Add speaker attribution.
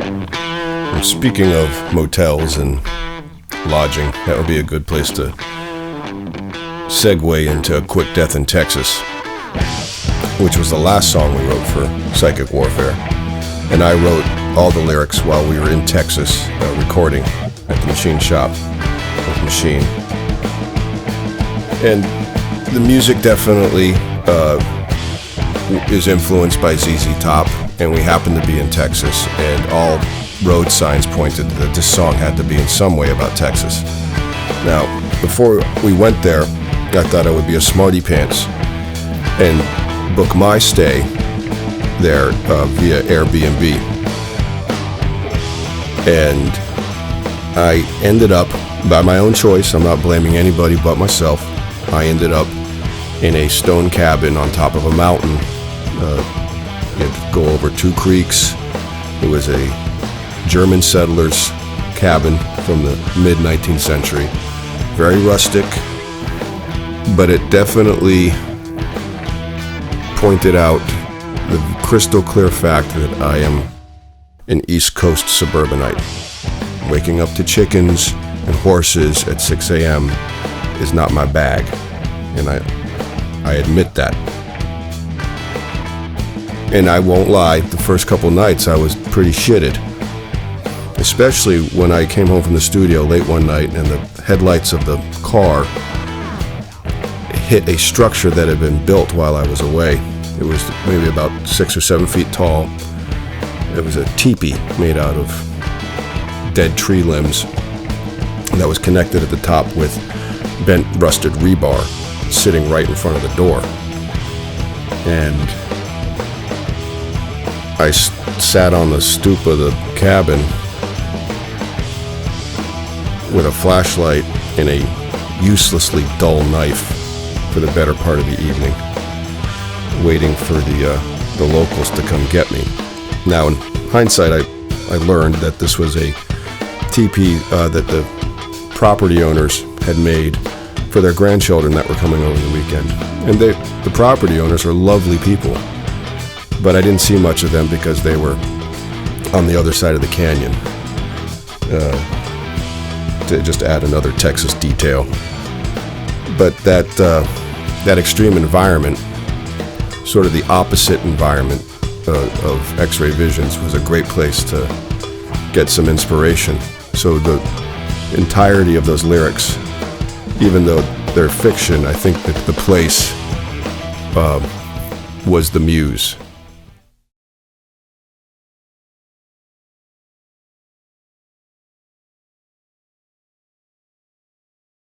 Speaker 1: And speaking of motels and lodging, that would be a good place to segue into A Quick Death in Texas, which was the last song we wrote for Psychic Warfare. And I wrote all the lyrics while we were in Texas recording at the Machine Shop with Machine. And the music definitely is influenced by ZZ Top, and we happened to be in Texas, and all road signs pointed that this song had to be in some way about Texas. Now, before we went there, I thought I would be a smarty pants and book my stay there via Airbnb. And I ended up, by my own choice, I'm not blaming anybody but myself, I ended up in a stone cabin on top of a mountain. You had to go over 2 creeks. It was a German settlers cabin from the mid-19th century. Very rustic, but it definitely pointed out the crystal clear fact that I am an East Coast suburbanite. Waking up to chickens and horses at 6 a.m. is not my bag, and I admit that. And I won't lie, the first couple nights I was pretty shitted. Especially when I came home from the studio late one night and the headlights of the car hit a structure that had been built while I was away. It was maybe about 6 or 7 feet tall. It was a teepee made out of dead tree limbs that was connected at the top with bent rusted rebar sitting right in front of the door. And I sat on the stoop of the cabin with a flashlight and a uselessly dull knife for the better part of the evening, waiting for the locals to come get me. Now, in hindsight, I learned that this was a teepee that the property owners had made for their grandchildren that were coming over the weekend. And the property owners are lovely people, but I didn't see much of them because they were on the other side of the canyon. To just add another Texas detail. But that extreme environment, sort of the opposite environment of X-ray visions, was a great place to get some inspiration. So the entirety of those lyrics, even though they're fiction, I think that the place was the muse.